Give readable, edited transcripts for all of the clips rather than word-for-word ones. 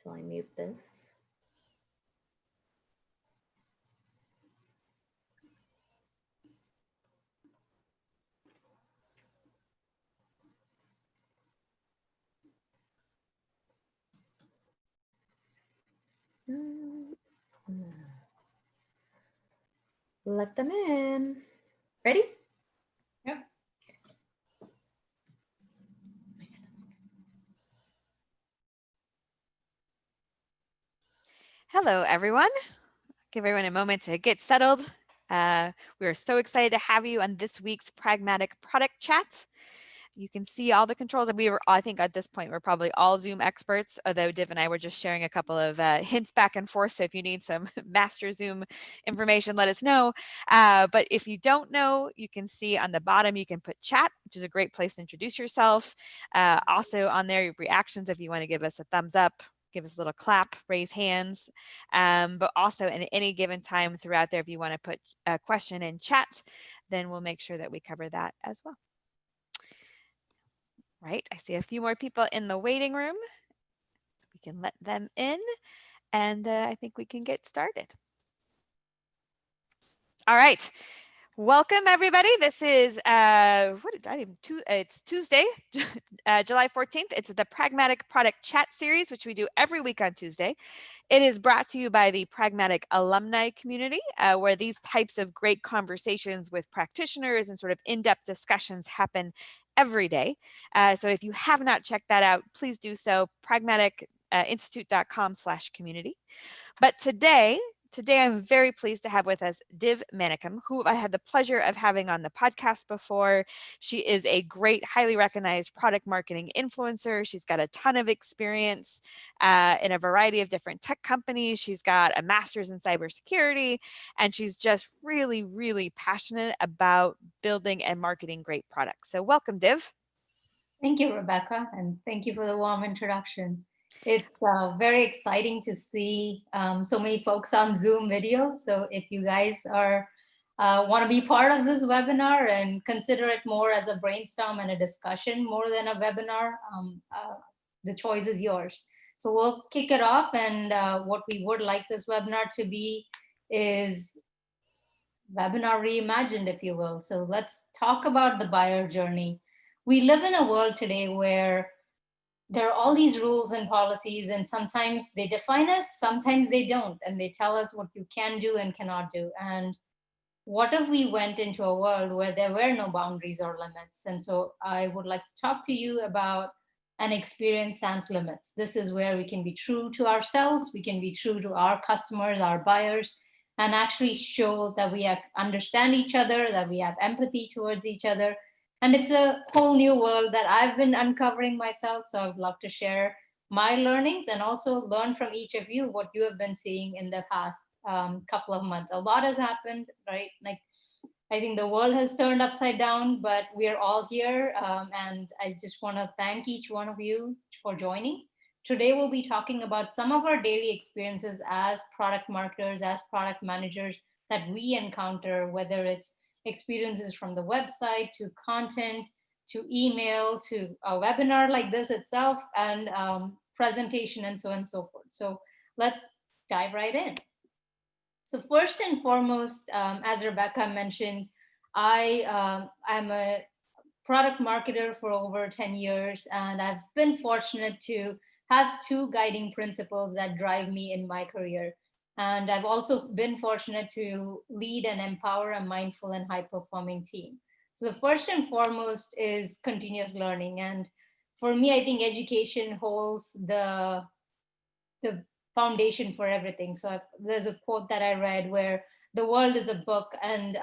Shall I mute this? Let them in. Ready? Yeah. Hello, everyone. Give everyone a moment to get settled. We are so excited to have you on this week's Pragmatic Product Chat. You can see all the controls. I think at this point, we're probably all Zoom experts, although Div and I were just sharing a couple of hints back and forth. So if you need some master Zoom information, let us know. But if you don't know, you can see on the bottom, you can put chat, which is a great place to introduce yourself. Also on there, your reactions if you want to give us a thumbs up, give us a little clap, raise hands. But also at any given time throughout there, if you want to put a question in chat, then we'll make sure that we cover that as well. Right, I see a few more people in the waiting room. We can let them in, and I think we can get started. All right. Welcome, everybody. This is it's Tuesday, July 14th. It's the Pragmatic Product Chat Series, which we do every week on Tuesday. It is brought to you by the Pragmatic Alumni Community, where these types of great conversations with practitioners and sort of in-depth discussions happen every day. So if you have not checked that out, please do so, pragmaticinstitute.com/community. But today I'm very pleased to have with us Div Manicum, who I had the pleasure of having on the podcast before. She is a great, highly recognized product marketing influencer. She's got a ton of experience in a variety of different tech companies. She's got a master's in cybersecurity, and she's just really, really passionate about building and marketing great products. So welcome, Div. Thank you, Rebecca, and thank you for the warm introduction. It's very exciting to see so many folks on Zoom video. So if you guys are want to be part of this webinar and consider it more as a brainstorm and a discussion more than a webinar, the choice is yours. So we'll kick it off, and what we would like this webinar to be is webinar reimagined, if you will. So let's talk about the buyer journey. We live in a world today where there are all these rules and policies, and sometimes they define us, sometimes they don't, and they tell us what you can do and cannot do. And what if we went into a world where there were no boundaries or limits? And so I would like to talk to you about an experience sans limits. This is where we can be true to ourselves, we can be true to our customers, our buyers, and actually show that we understand each other, that we have empathy towards each other. And it's a whole new world that I've been uncovering myself. So I would love to share my learnings and also learn from each of you what you have been seeing in the past couple of months. A lot has happened, right? Like, I think the world has turned upside down, but we're all here. And I just want to thank each one of you for joining. Today, we'll be talking about some of our daily experiences as product marketers, as product managers that we encounter, whether it's experiences from the website to content to email to a webinar like this itself and presentation and so on and so forth. So let's dive right in. So first and foremost, as Rebecca mentioned, I'm a product marketer for over 10 years, and I've been fortunate to have two guiding principles that drive me in my career. And I've also been fortunate to lead and empower a mindful and high performing team. So the first and foremost is continuous learning. And for me, I think education holds the foundation for everything. So there's a quote that I read where the world is a book, and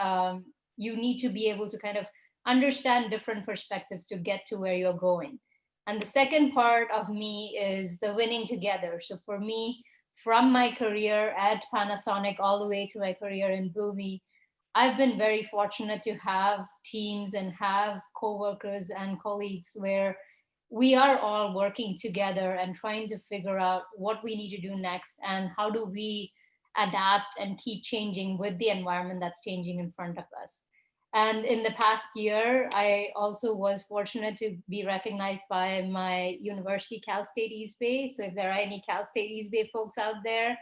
you need to be able to kind of understand different perspectives to get to where you're going. And the second part of me is the winning together. So for me, from my career at Panasonic all the way to my career in Boomi, I've been very fortunate to have teams and have coworkers and colleagues where we are all working together and trying to figure out what we need to do next and how do we adapt and keep changing with the environment that's changing in front of us. And in the past year, I also was fortunate to be recognized by my university, Cal State East Bay. So if there are any Cal State East Bay folks out there,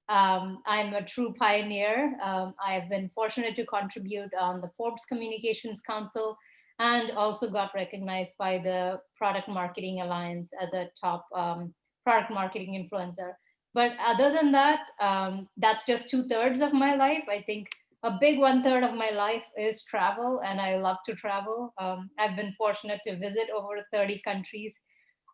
I'm a true pioneer. I've been fortunate to contribute on the Forbes Communications Council and also got recognized by the Product Marketing Alliance as a top product marketing influencer. But other than that, that's just 2/3 of my life. I think a big 1/3 of my life is travel, and I love to travel. I've been fortunate to visit over 30 countries.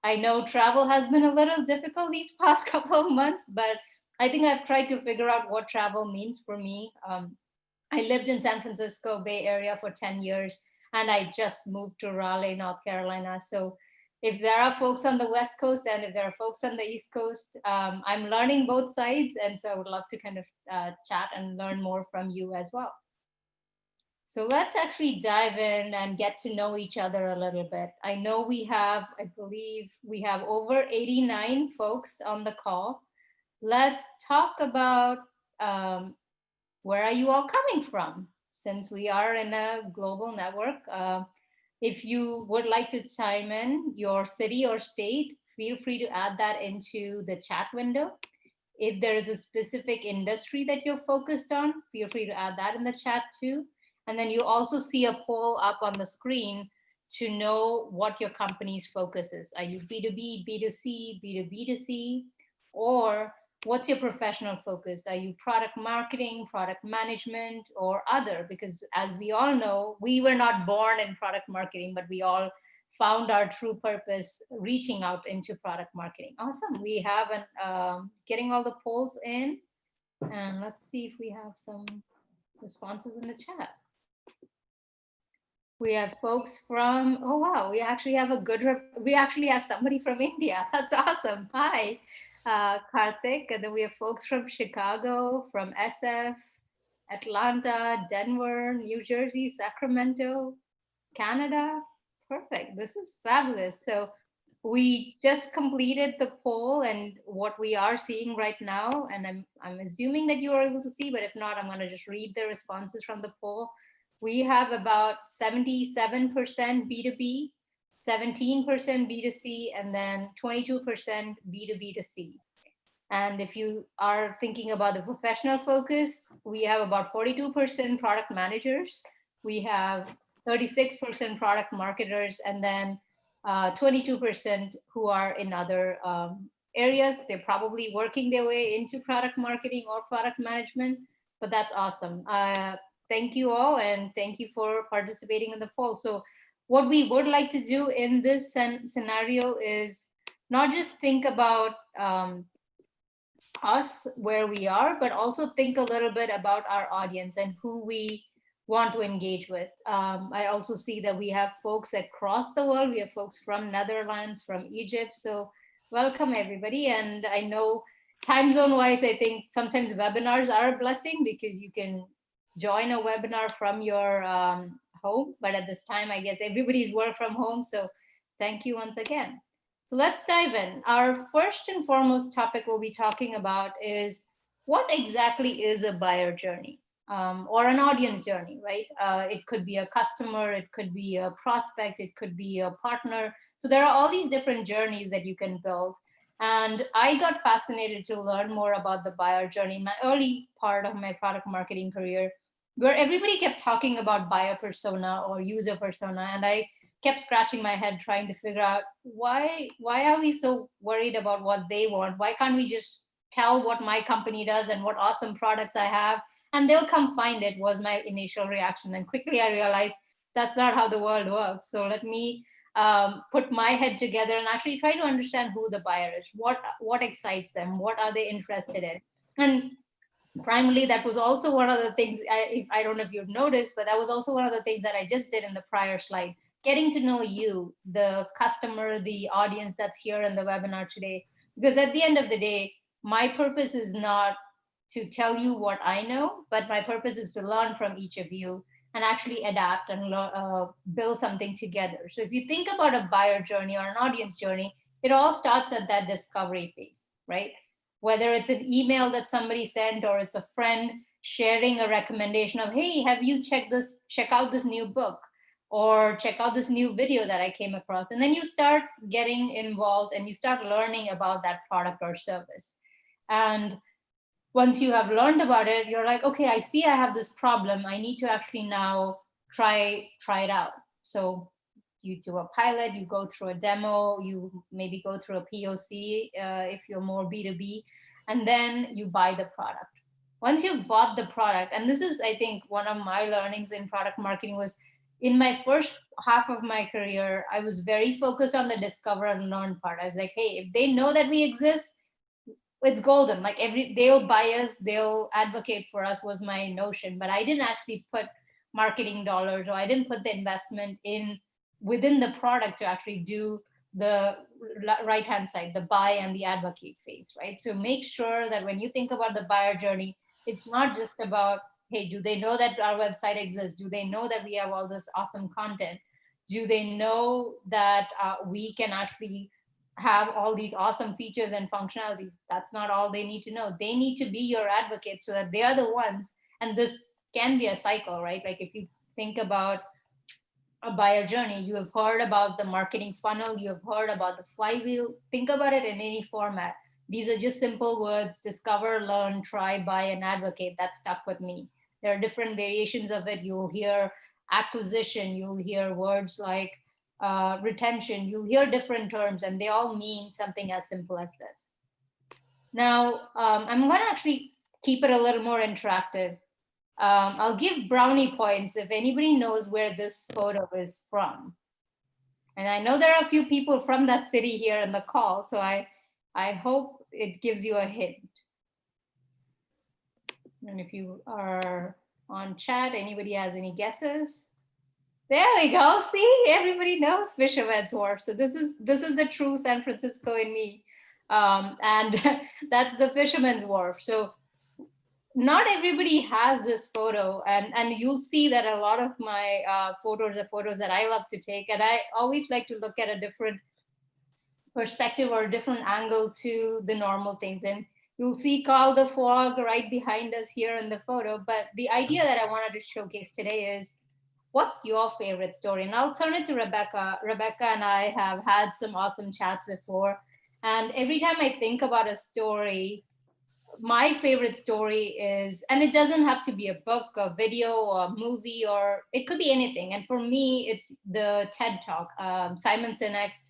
I know travel has been a little difficult these past couple of months, but I think I've tried to figure out what travel means for me. I lived in San Francisco Bay Area for 10 years, and I just moved to Raleigh, North Carolina. So if there are folks on the West Coast and if there are folks on the East Coast, I'm learning both sides. And so I would love to kind of chat and learn more from you as well. So let's actually dive in and get to know each other a little bit. I know we have, I believe we have over 89 folks on the call. Let's talk about where are you all coming from? Since we are in a global network, if you would like to chime in your city or state, feel free to add that into the chat window. If there is a specific industry that you're focused on, feel free to add that in the chat too. And then you also see a poll up on the screen to know what your company's focus is. Are you B2B, B2C, B2B2C, or what's your professional focus? Are you product marketing, product management, or other? Because as we all know, we were not born in product marketing, but we all found our true purpose reaching out into product marketing. Awesome. We have getting all the polls in, and let's see if we have some responses in the chat. We have folks from, oh wow, we actually have we actually have somebody from India. That's awesome. Hi, Karthik. And then we have folks from Chicago, from SF, Atlanta, Denver, New Jersey, Sacramento, Canada. Perfect. This is fabulous. So we just completed the poll, and what we are seeing right now, and I'm assuming that you are able to see, but if not, I'm going to just read the responses from the poll. We have about 77% B2B, 17% B2C, and then 22% B2B2C. And if you are thinking about the professional focus, we have about 42% product managers. We have 36% product marketers, and then 22% who are in other areas. They're probably working their way into product marketing or product management, but that's awesome. Thank you all, and thank you for participating in the poll. So what we would like to do in this scenario is not just think about us, where we are, but also think a little bit about our audience and who we want to engage with. I also see that we have folks across the world. We have folks from Netherlands, from Egypt. So welcome everybody. And I know time zone wise, I think sometimes webinars are a blessing because you can join a webinar from your home. But at this time, I guess everybody's work from home. So thank you once again. So let's dive in. Our first and foremost topic we'll be talking about is what exactly is a buyer journey or an audience journey, right? It could be a customer, it could be a prospect, it could be a partner. So there are all these different journeys that you can build. And I got fascinated to learn more about the buyer journey in my early part of my product marketing career, where everybody kept talking about buyer persona or user persona. And I kept scratching my head trying to figure out why are we so worried about what they want? Why can't we just tell what my company does and what awesome products I have, and they'll come find it, was my initial reaction. And quickly I realized that's not how the world works. So let me put my head together and actually try to understand who the buyer is, what excites them, what are they interested in. And primarily, that was also one of the things, I don't know if you've noticed, but that was also one of the things that I just did in the prior slide. Getting to know you, the customer, the audience that's here in the webinar today. Because at the end of the day, my purpose is not to tell you what I know, but my purpose is to learn from each of you and actually adapt and build something together. So if you think about a buyer journey or an audience journey, it all starts at that discovery phase, right? Whether it's an email that somebody sent or it's a friend sharing a recommendation of, hey, have you check out this new book, or check out this new video that I came across. And then you start getting involved and you start learning about that product or service. And once you have learned about it, you're like, okay, I see I have this problem. I need to actually now try it out. So you do a pilot, you go through a demo, you maybe go through a POC if you're more B2B, and then you buy the product. Once you've bought the product, and this is, I think, one of my learnings in product marketing was in my first half of my career, I was very focused on the discover and learn part. I was like, hey, if they know that we exist, it's golden. Like they'll buy us, they'll advocate for us was my notion. But I didn't actually put marketing dollars, or I didn't put the investment in within the product to actually do the right hand side, the buy and the advocate phase, right? So make sure that when you think about the buyer journey, it's not just about, hey, do they know that our website exists? Do they know that we have all this awesome content? Do they know that we can actually have all these awesome features and functionalities? That's not all they need to know. They need to be your advocate so that they are the ones, and this can be a cycle, right? Like if you think about a buyer journey, you have heard about the marketing funnel, you have heard about the flywheel. Think about it in any format. These are just simple words: discover, learn, try, buy, and advocate. That stuck with me. There are different variations of it. You'll hear acquisition, you'll hear words like retention, you'll hear different terms, and they all mean something as simple as this. Now, I'm going to actually keep it a little more interactive. I'll give brownie points if anybody knows where this photo is from. And I know there are a few people from that city here in the call, so I hope it gives you a hint. And if you are on chat, anybody has any guesses? There we go. See, everybody knows Fisherman's Wharf. So this is the true San Francisco in me, and that's the Fisherman's Wharf. So not everybody has this photo, and you'll see that a lot of my photos are photos that I love to take, and I always like to look at a different perspective or a different angle to the normal things. And you'll see Carl the Frog right behind us here in the photo. But the idea that I wanted to showcase today is, what's your favorite story? And I'll turn it to Rebecca. Rebecca and I have had some awesome chats before. And every time I think about a story, my favorite story is, and it doesn't have to be a book, a video, or a movie, or it could be anything. And for me, it's the TED Talk, Simon Sinek's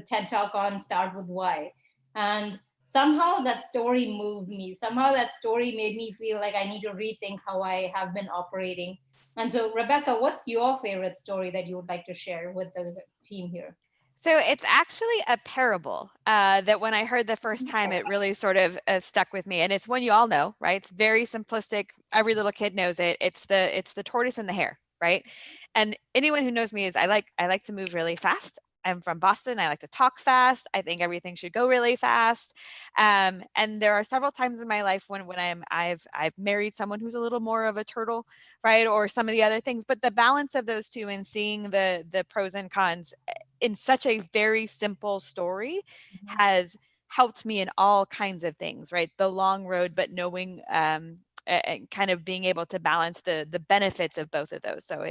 TED Talk on Start With Why. And somehow that story moved me. Somehow that story made me feel like I need to rethink how I have been operating. And so, Rebecca, what's your favorite story that you would like to share with the team here? So it's actually a parable that when I heard the first time, it really sort of stuck with me. And it's one you all know, right? It's very simplistic. Every little kid knows it. It's the tortoise and the hare, right? And anyone who knows me is I like to move really fast. I'm from Boston. I like to talk fast. I think everything should go really fast. And there are several times in my life when I've married someone who's a little more of a turtle, right? Or some of the other things. But the balance of those two and seeing the pros and cons in such a very simple story has helped me in all kinds of things, right? The long road, but knowing and kind of being able to balance the benefits of both of those. So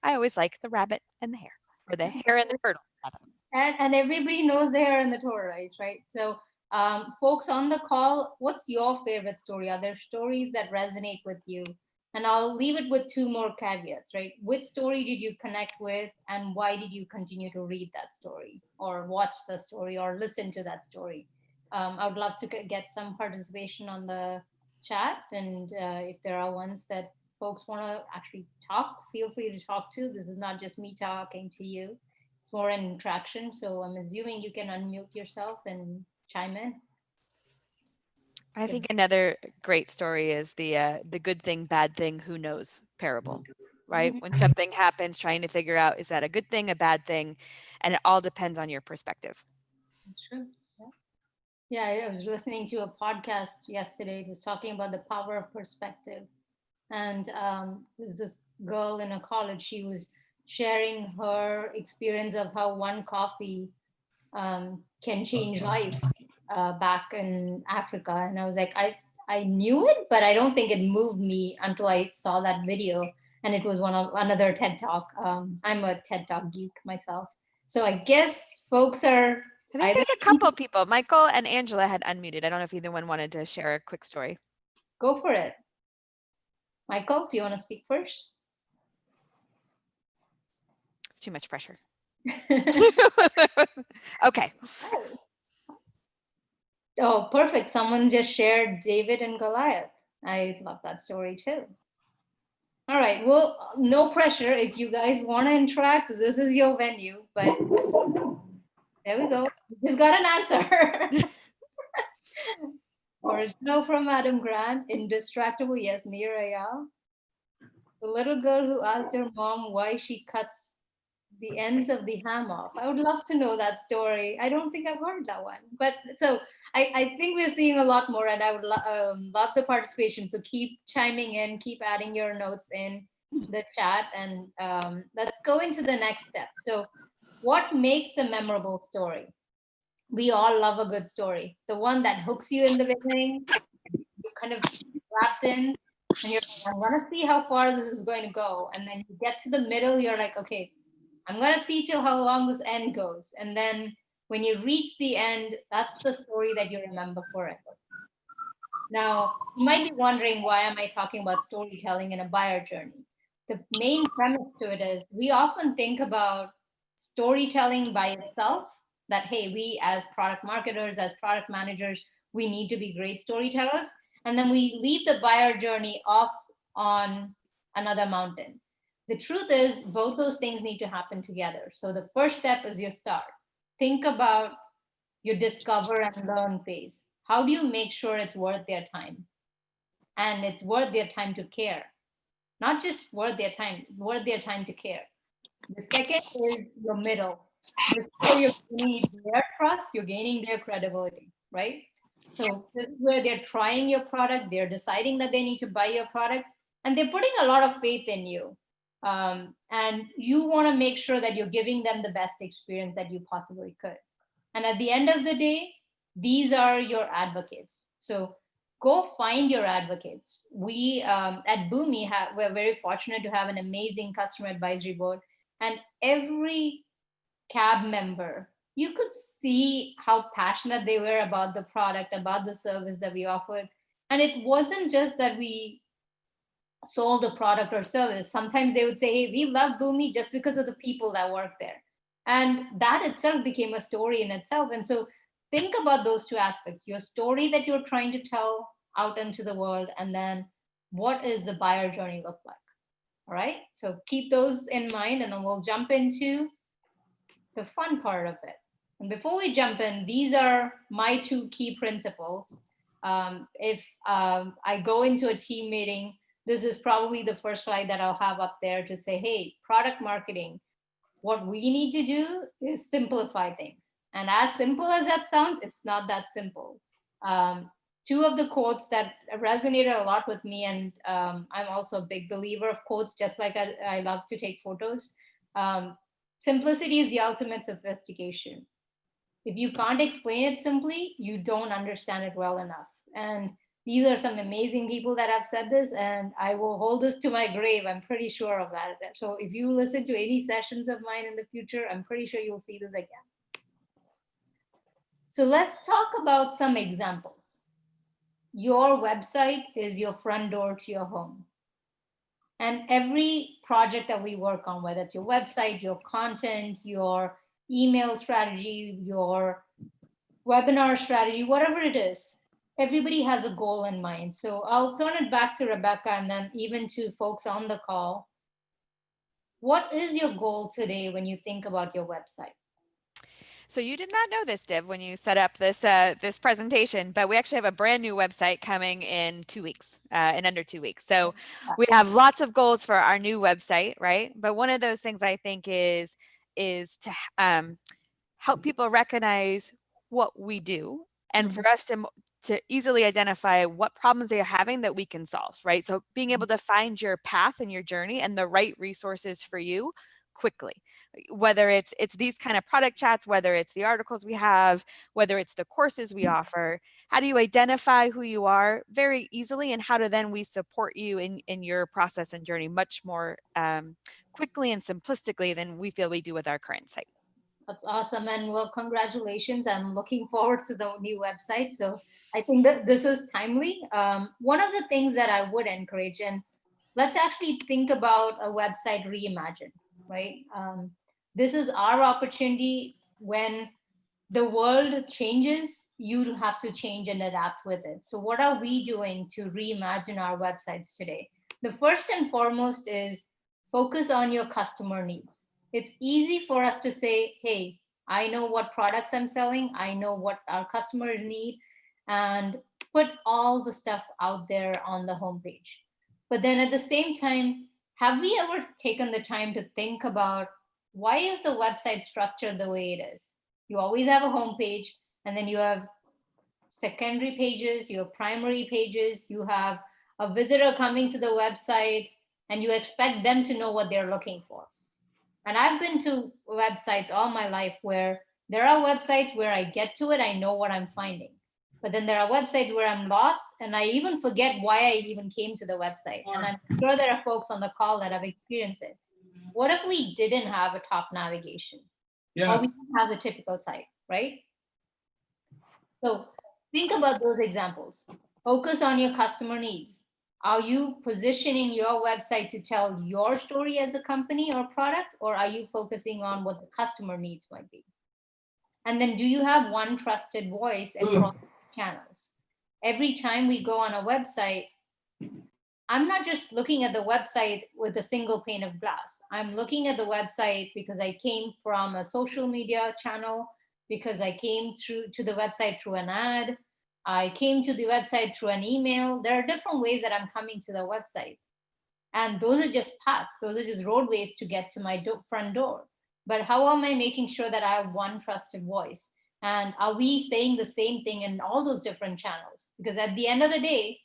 I always like the rabbit and the hare, or the hare and the turtle. And everybody knows the hare and the tortoise, right? So folks on the call, what's your favorite story? Are there stories that resonate with you? And I'll leave it with two more caveats, right? Which story did you connect with, and why did you continue to read that story or watch the story or listen to that story? I would love to get some participation on the chat. And if there are ones that folks want to actually talk, feel free to talk to. This is not just me talking to you. It's more an interaction. So I'm assuming you can unmute yourself and chime in. I think another great story is the good thing, bad thing, who knows parable, right? When something happens, trying to figure out, is that a good thing, a bad thing? And it all depends on your perspective. That's true. Yeah, I was listening to a podcast yesterday. It was talking about the power of perspective. And there's this girl in a college, she was sharing her experience of how one coffee can change lives back in Africa. And I was like, I knew it, but I don't think it moved me until I saw that video, and it was another TED Talk. I'm a TED Talk geek myself. So I guess folks are I think there's a couple people. Michael and Angela had unmuted. I don't know if either one wanted to share a quick story. Go for it. Michael, do you want to speak first? It's too much pressure. Okay. Oh, perfect. Someone just shared David and Goliath. I love that story too. All right. Well, no pressure. If you guys want to interact, this is your venue. But there we go. Just got an answer. Original from Adam Grant, Indistractable, yes, Near Ayal. The little girl who asked her mom why she cuts the ends of the ham off. I would love to know that story. I don't think I've heard that one. But so I think we're seeing a lot more, and I would love the participation. So keep chiming in, keep adding your notes in the chat, and let's go into the next step. So what makes a memorable story? We all love a good story. The one that hooks you in the beginning, you're kind of wrapped in, and you're like, I want to see how far this is going to go. And then you get to the middle, you're like, okay, I'm going to see till how long this end goes. And then when you reach the end, that's the story that you remember forever. Now, you might be wondering, why am I talking about storytelling in a buyer journey? The main premise to it is we often think about storytelling by itself, that, hey, we as product marketers, as product managers, we need to be great storytellers. And then we leave the buyer journey off on another mountain. The truth is, both those things need to happen together. So the first step is your start. Think about your discover and learn phase. How do you make sure it's worth their time? And it's worth their time to care. Not just worth their time to care. The second is your middle. This is where you're gaining their trust, you're gaining their credibility, right? So this is where they're trying your product, they're deciding that they need to buy your product, and they're putting a lot of faith in you. And you want to make sure that you're giving them the best experience that you possibly could. And at the end of the day, these are your advocates. So go find your advocates. We at Boomi, we're very fortunate to have an amazing customer advisory board. And every cab member, you could see how passionate they were about the product, about the service that we offered. And it wasn't just that we sold a product or service. Sometimes they would say, hey, we love Boomi just because of the people that work there. And that itself became a story in itself. And so think about those two aspects, your story that you're trying to tell out into the world, and then what is the buyer journey look like? All right, so keep those in mind, and then we'll jump into the fun part of it. And before we jump in, these are my two key principles. If I go into a team meeting, this is probably the first slide that I'll have up there to say, hey, product marketing, what we need to do is simplify things. And as simple as that sounds, it's not that simple. Two of the quotes that resonated a lot with me, and I'm also a big believer of quotes, just like I love to take photos. Simplicity is the ultimate sophistication. If you can't explain it simply, you don't understand it well enough. And these are some amazing people that have said this, and I will hold this to my grave. I'm pretty sure of that. So if you listen to any sessions of mine in the future, I'm pretty sure you'll see this again. So let's talk about some examples. Your website is your front door to your home. And every project that we work on, whether it's your website, your content, your email strategy, your webinar strategy, whatever it is, everybody has a goal in mind. So I'll turn it back to Rebecca, and then even to folks on the call. What is your goal today when you think about your website? So you did not know this, Div, when you set up this this presentation, but we actually have a brand new website coming in 2 weeks, in under 2 weeks. So we have lots of goals for our new website, right? But one of those things I think is to help people recognize what we do, and for us to easily identify what problems they are having that we can solve, right? So being able to find your path and your journey and the right resources for you quickly. whether it's these kind of product chats, whether it's the articles we have, whether it's the courses we offer. How do you identify who you are very easily, and how do then we support you in your process and journey much more quickly and simplistically than we feel we do with our current site? That's awesome. And well, congratulations. I'm looking forward to the new website. So I think that this is timely. One of the things that I would encourage, and let's actually think about a website reimagined, right? This is our opportunity. When the world changes, you have to change and adapt with it. So what are we doing to reimagine our websites today? The first and foremost is focus on your customer needs. It's easy for us to say, hey, I know what products I'm selling, I know what our customers need, and put all the stuff out there on the homepage. But then at the same time, have we ever taken the time to think about why is the website structured the way it is? You always have a homepage, and then you have secondary pages, you have primary pages, you have a visitor coming to the website, and you expect them to know what they're looking for. And I've been to websites all my life where there are websites where I get to it, I know what I'm finding. But then there are websites where I'm lost and I even forget why I even came to the website. And I'm sure there are folks on the call that have experienced it. What if we didn't have a top navigation? Yes. Or we didn't have the typical site, right? So think about those examples. Focus on your customer needs. Are you positioning your website to tell your story as a company or product, or are you focusing on what the customer needs might be? And then do you have one trusted voice across channels? Every time we go on a website, I'm not just looking at the website with a single pane of glass. I'm looking at the website because I came from a social media channel, because I came through to the website through an ad, I came to the website through an email. There are different ways that I'm coming to the website. And those are just paths. Those are just roadways to get to my front door. But how am I making sure that I have one trusted voice? And are we saying the same thing in all those different channels? Because at the end of the day,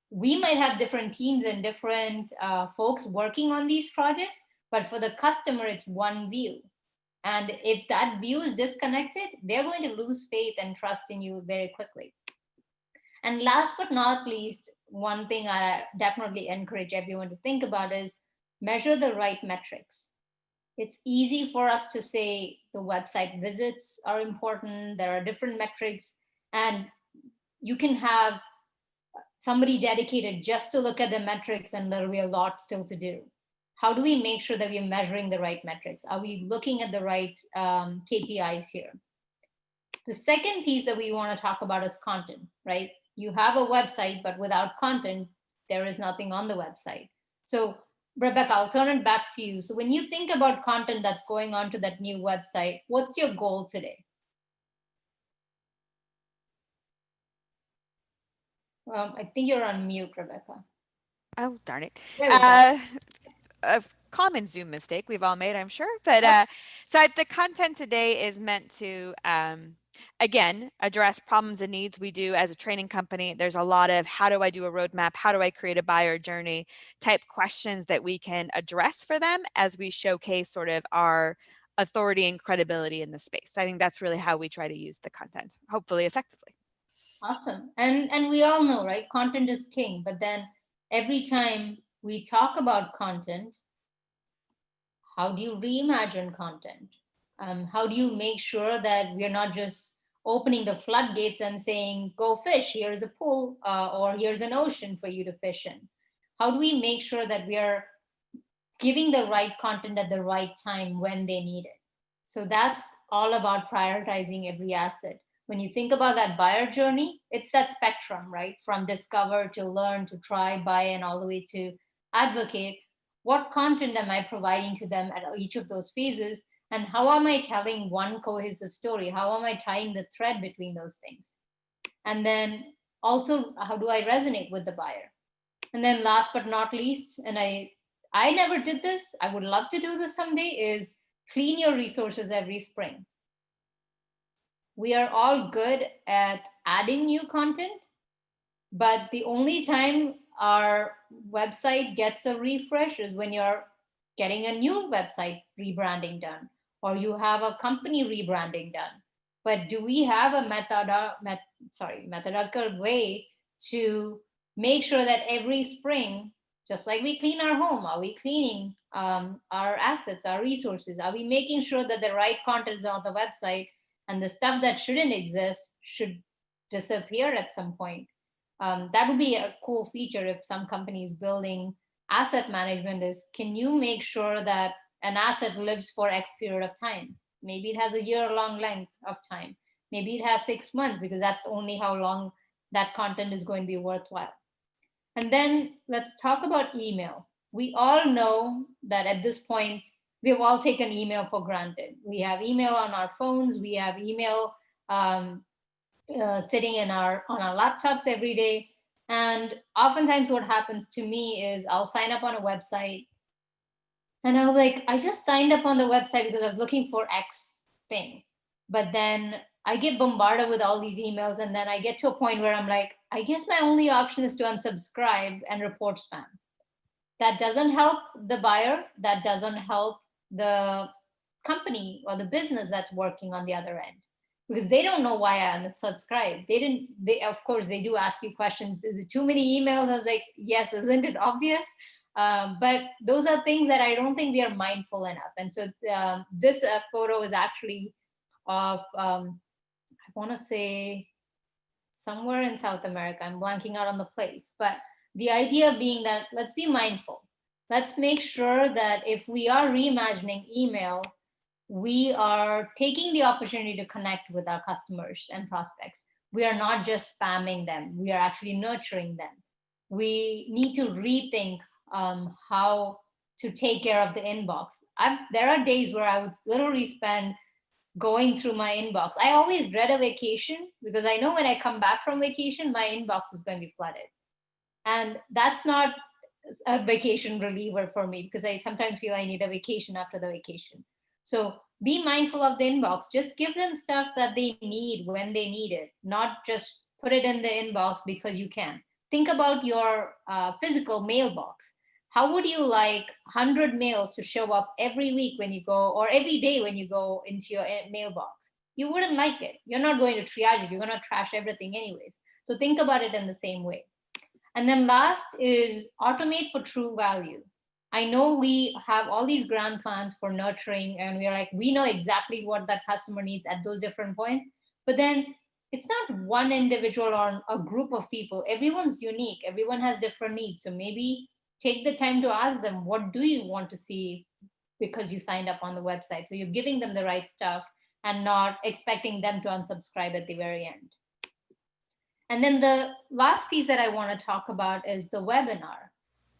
we might have different teams and different folks working on these projects, but for the customer, it's one view. And if that view is disconnected, they're going to lose faith and trust in you very quickly. And last but not least, one thing I definitely encourage everyone to think about is measure the right metrics. It's easy for us to say the website visits are important, there are different metrics, and you can have somebody dedicated just to look at the metrics, and there'll be a lot still to do. How do we make sure that we're measuring the right metrics? Are we looking at the right KPIs here? The second piece that we want to talk about is content, right? You have a website, but without content, there is nothing on the website. So Rebecca, I'll turn it back to you. So when you think about content that's going on to that new website, what's your goal today? I think you're on mute, Rebecca. Oh, darn it. There we go. A common Zoom mistake we've all made, I'm sure. But so the content today is meant to, again, address problems and needs we do as a training company. There's a lot of how do I do a roadmap? How do I create a buyer journey type questions that we can address for them as we showcase sort of our authority and credibility in the space. I think that's really how we try to use the content, hopefully effectively. Awesome. And we all know, right? Content is king. But then every time we talk about content, how do you reimagine content? How do you make sure that we're not just opening the floodgates and saying, go fish, here's a pool, or here's an ocean for you to fish in? How do we make sure that we are giving the right content at the right time when they need it? So that's all about prioritizing every asset. When you think about that buyer journey, it's that spectrum, right? From discover to learn to try, buy, and all the way to advocate. What content am I providing to them at each of those phases? And how am I telling one cohesive story? How am I tying the thread between those things? And then also, how do I resonate with the buyer? And then last but not least, and I never did this, I would love to do this someday, is clean your resources every spring. We are all good at adding new content, but the only time our website gets a refresh is when you're getting a new website rebranding done, or you have a company rebranding done. But do we have a methodological way to make sure that every spring, just like we clean our home, are we cleaning our assets, our resources? Are we making sure that the right content is on the website and the stuff that shouldn't exist should disappear at some point? That would be a cool feature if some companies building asset management is, can you make sure that an asset lives for X period of time? Maybe it has a year-long length of time. Maybe it has 6 months because that's only how long that content is going to be worthwhile. And then let's talk about email. We all know that at this point, we've all taken email for granted. We have email on our phones. We have email sitting on our laptops every day. And oftentimes what happens to me is I'll sign up on a website and I'm like, I just signed up on the website because I was looking for X thing. But then I get bombarded with all these emails. And then I get to a point where I'm like, I guess my only option is to unsubscribe and report spam. That doesn't help the buyer. That doesn't help the company or the business that's working on the other end, because they don't know why I unsubscribed. They of course, they do ask you questions. Is it too many emails? I was like, yes, isn't it obvious? But those are things that I don't think we are mindful enough. And so this photo is actually of, I want to say somewhere in South America. I'm blanking out on the place. But the idea being that let's be mindful. Let's make sure that if we are reimagining email, we are taking the opportunity to connect with our customers and prospects. We are not just spamming them. We are actually nurturing them. We need to rethink how to take care of the inbox. There are days where I would literally spend going through my inbox. I always dread a vacation because I know when I come back from vacation, my inbox is going to be flooded. And that's not a vacation reliever for me, because I sometimes feel I need a vacation after the vacation. So be mindful of the inbox. Just give them stuff that they need when they need it, not just put it in the inbox because you can. Think about your physical mailbox. How would you like 100 mails to show up every week when you go, or every day when you go into your mailbox? You wouldn't like it. You're not going to triage it. You're going to trash everything anyways. So think about it in the same way. And then last is automate for true value. I know we have all these grand plans for nurturing, and we're like, we know exactly what that customer needs at those different points. But then it's not one individual or a group of people. Everyone's unique. Everyone has different needs. So maybe take the time to ask them, what do you want to see because you signed up on the website? So you're giving them the right stuff and not expecting them to unsubscribe at the very end. And then the last piece that I want to talk about is the webinar.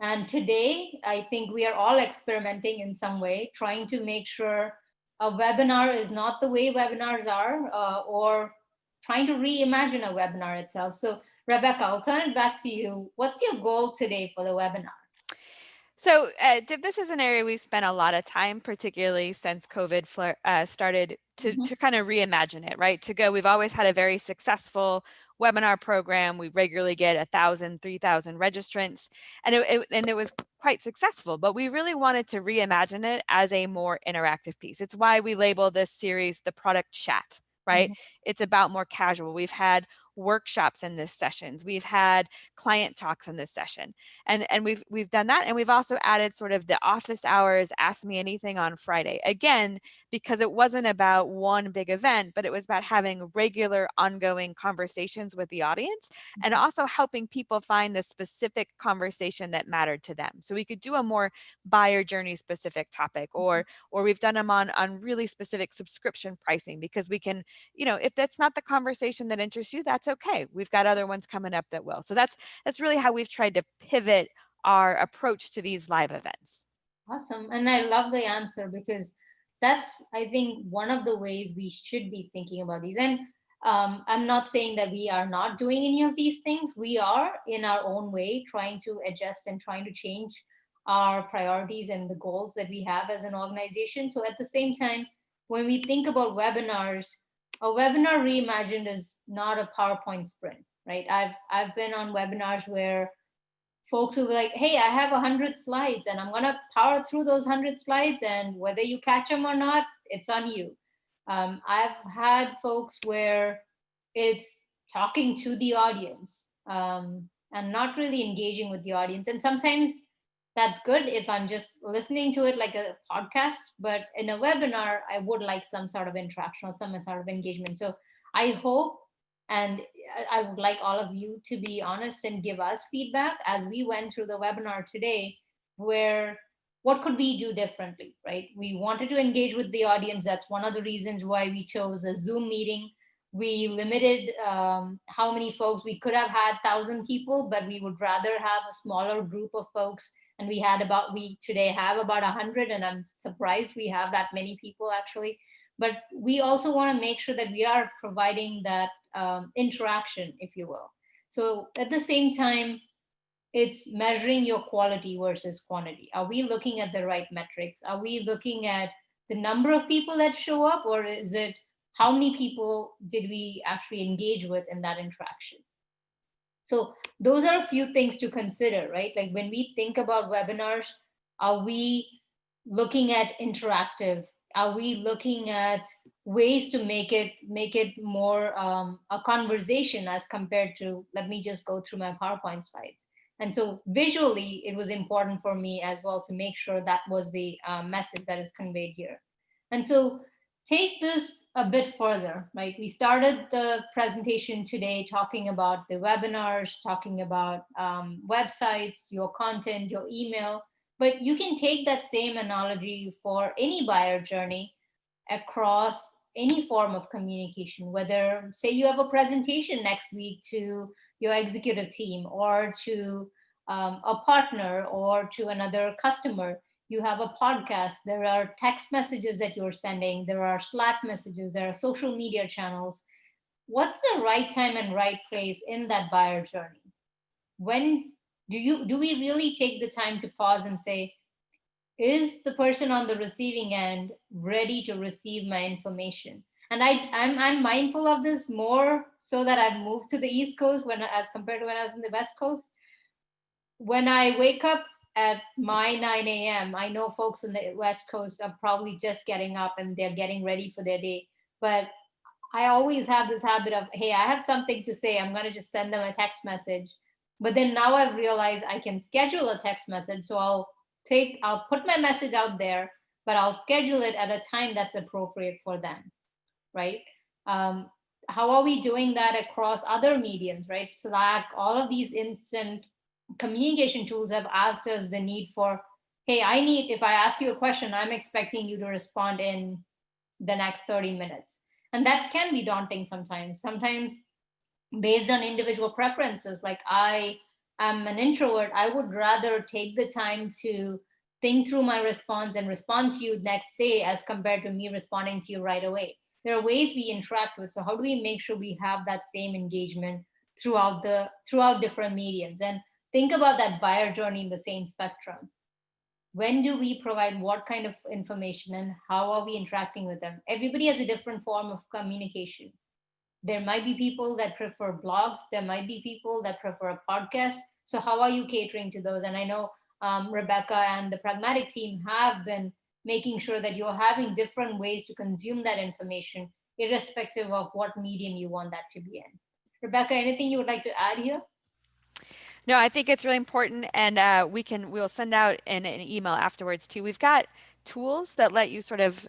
And today, I think we are all experimenting in some way, trying to make sure a webinar is not the way webinars are, or trying to reimagine a webinar itself. So Rebecca, I'll turn it back to you. What's your goal today for the webinar? So this is an area we've spent a lot of time, particularly since COVID started, to kind of reimagine it, right? We've always had a very successful webinar program. We regularly get 1,000, 3,000 registrants, and it was quite successful, but we really wanted to reimagine it as a more interactive piece. It's why we label this series the Product Chat, right? It's about more casual. We've had workshops in this sessions. We've had client talks in this session, and we've done that, and we've also added sort of the office hours, ask me anything on Friday, again, because it wasn't about one big event, but it was about having regular ongoing conversations with the audience, and also helping people find the specific conversation that mattered to them. So we could do a more buyer journey specific topic, or we've done them on really specific subscription pricing, because we can, if that's not the conversation that interests you, that's okay. We've got other ones coming up that will. So that's really how we've tried to pivot our approach to these live events. Awesome. And I love the answer, because that's, I think, one of the ways we should be thinking about these. And I'm not saying that we are not doing any of these things. We are, in our own way, trying to adjust and trying to change our priorities and the goals that we have as an organization. So at the same time, when we think about webinars, a webinar reimagined is not a PowerPoint sprint, right? I've been on webinars where folks who were like, hey, I have 100 slides and I'm gonna power through those 100 slides, and whether you catch them or not, it's on you. I've had folks where it's talking to the audience and not really engaging with the audience. And sometimes that's good if I'm just listening to it like a podcast, but in a webinar, I would like some sort of interaction or some sort of engagement. So I hope, and I would like all of you to be honest and give us feedback as we went through the webinar today, where what could we do differently, right? We wanted to engage with the audience. That's one of the reasons why we chose a Zoom meeting. We limited how many folks. We could have had 1,000 people, but we would rather have a smaller group of folks. And we today have about 100, and I'm surprised we have that many people actually. But we also want to make sure that we are providing that interaction, if you will. So at the same time, it's measuring your quality versus quantity. Are we looking at the right metrics? Are we looking at the number of people that show up, or is it how many people did we actually engage with in that interaction? So those are a few things to consider, right? Like when we think about webinars, are we looking at interactive? Are we looking at ways to make it more a conversation as compared to, let me just go through my PowerPoint slides? And so visually, it was important for me as well to make sure that was the message that is conveyed here. And so take this a bit further, right? We started the presentation today talking about the webinars, talking about websites, your content, your email, but you can take that same analogy for any buyer journey across any form of communication, whether say you have a presentation next week to your executive team or to a partner or to another customer. You have a podcast, there are text messages that you're sending, there are Slack messages, there are social media channels. What's the right time and right place in that buyer journey? When do we really take the time to pause and say, is the person on the receiving end ready to receive my information? And I'm mindful of this more so that I've moved to the East Coast as compared to when I was in the West Coast. When I wake up at my 9 a.m., I know folks in the West Coast are probably just getting up and they're getting ready for their day. But I always have this habit of, hey, I have something to say. I'm going to just send them a text message. But then now I've realized I can schedule a text message. So I'll put my message out there, but I'll schedule it at a time that's appropriate for them, right? How are we doing that across other mediums, right? Slack, all of these instant communication tools have asked us the need for, hey, if I ask you a question, I'm expecting you to respond in the next 30 minutes. And that can be daunting sometimes based on individual preferences. Like I am an introvert, I would rather take the time to think through my response and respond to you next day as compared to me responding to you right away. There are ways we interact with. So how do we make sure we have that same engagement throughout different mediums? And think about that buyer journey in the same spectrum. When do we provide what kind of information and how are we interacting with them? Everybody has a different form of communication. There might be people that prefer blogs. There might be people that prefer a podcast. So how are you catering to those? And I know Rebecca and the Pragmatic team have been making sure that you're having different ways to consume that information, irrespective of what medium you want that to be in. Rebecca, anything you would like to add here? No, I think it's really important, and we'll send out an email afterwards too. We've got tools that let you sort of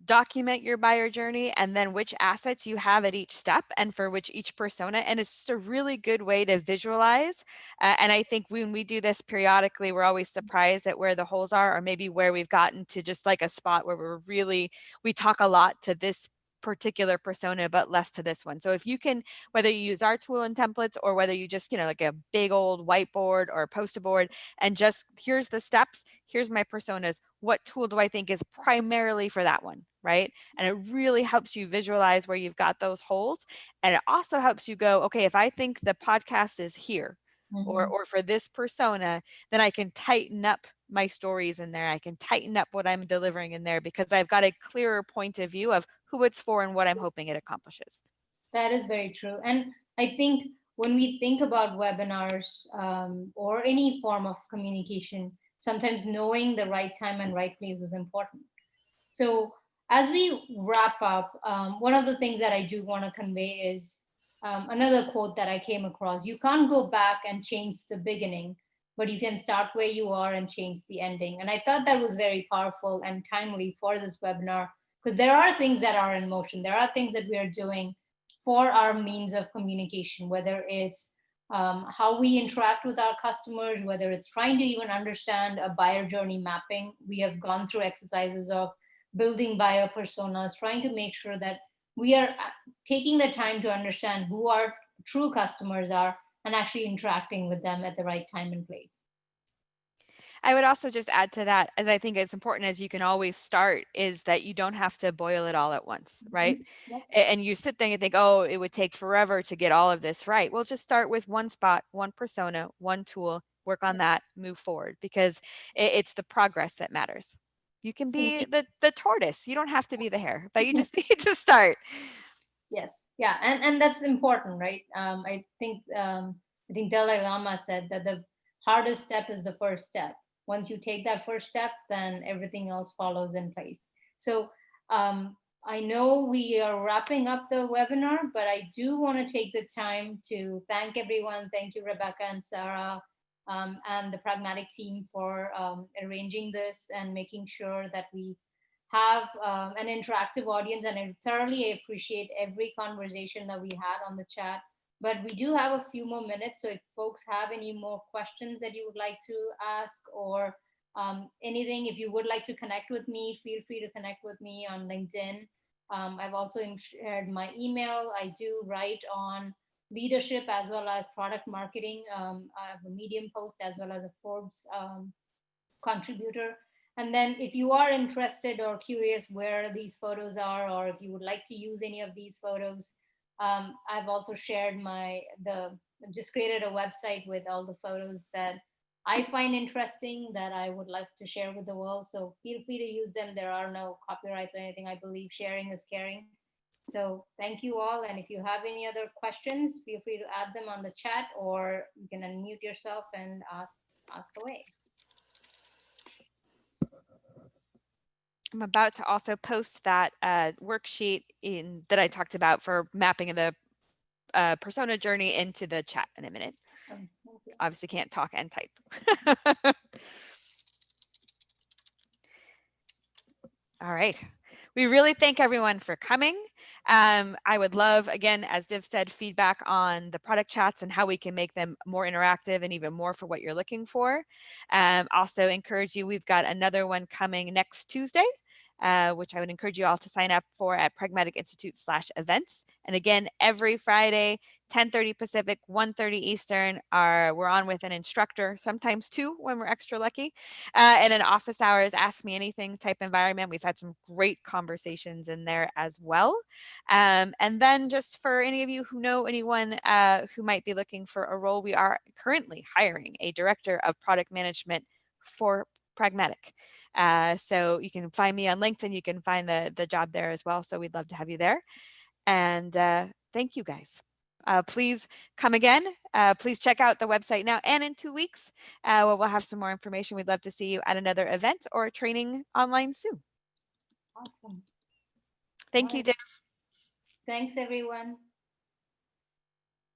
document your buyer journey and then which assets you have at each step and for which each persona. And it's just a really good way to visualize. And I think when we do this periodically, we're always surprised at where the holes are, or maybe where we've gotten to just like a spot where we talk a lot to this particular persona, but less to this one. So if you can, whether you use our tool and templates or whether you just, like a big old whiteboard or a poster board and just here's the steps, here's my personas, what tool do I think is primarily for that one, right? And it really helps you visualize where you've got those holes. And it also helps you go, okay, if I think the podcast is here, or for this persona, then I can tighten up my stories in there. I can tighten up what I'm delivering in there because I've got a clearer point of view of who it's for and what I'm hoping it accomplishes. That is very true. And I think when we think about webinars or any form of communication, sometimes knowing the right time and right place is important. So as we wrap up, one of the things that I do want to convey is another quote that I came across. You can't go back and change the beginning, but you can start where you are and change the ending. And I thought that was very powerful and timely for this webinar, because there are things that are in motion. There are things that we are doing for our means of communication, whether it's how we interact with our customers, whether it's trying to even understand a buyer journey mapping. We have gone through exercises of building buyer personas, trying to make sure that we are taking the time to understand who our true customers are and actually interacting with them at the right time and place. I would also just add to that, as I think it's important as you can always start, is that you don't have to boil it all at once, right? Yep. And you sit there and you think, oh, it would take forever to get all of this right. Well, just start with one spot, one persona, one tool, work on that, move forward, because it's the progress that matters. You can be the tortoise. You don't have to be the hare, but you just need to start. Yes, yeah, and that's important, right? I think Dalai Lama said that the hardest step is the first step. Once you take that first step, then everything else follows in place. So I know we are wrapping up the webinar, but I do want to take the time to thank everyone. Thank you, Rebecca and Sarah, and the Pragmatic team for arranging this and making sure that we have an interactive audience. And I thoroughly appreciate every conversation that we had on the chat. But we do have a few more minutes, so if folks have any more questions that you would like to ask, or anything, if you would like to connect with me, feel free to connect with me on LinkedIn. I've also shared my email. I do write on leadership as well as product marketing. I have a Medium post as well as a Forbes contributor. And then if you are interested or curious where these photos are, or if you would like to use any of these photos, I've also shared just created a website with all the photos that I find interesting that I would like to share with the world. So feel free to use them. There are no copyrights or anything. I believe sharing is caring. So thank you all. And if you have any other questions, feel free to add them on the chat, or you can unmute yourself and ask away. I'm about to also post that worksheet that I talked about for mapping the persona journey into the chat in a minute. Obviously can't talk and type. All right. We really thank everyone for coming. I would love, again, as Div said, feedback on the product chats and how we can make them more interactive and even more for what you're looking for. Also encourage you, we've got another one coming next Tuesday, which I would encourage you all to sign up for at Pragmatic Institute/events. And again, every Friday, 10:30 Pacific, 1:30 Eastern, we're on with an instructor, sometimes two when we're extra lucky, and an office hours, ask me anything type environment. We've had some great conversations in there as well. And then just for any of you who know anyone who might be looking for a role, we are currently hiring a director of product management for Pragmatic. So you can find me on LinkedIn. You can find the job there as well. So we'd love to have you there. And thank you guys. Please come again. Please check out the website now and in 2 weeks. We'll have some more information. We'd love to see you at another event or training online soon. Awesome. Thank you, Div. Thanks, everyone.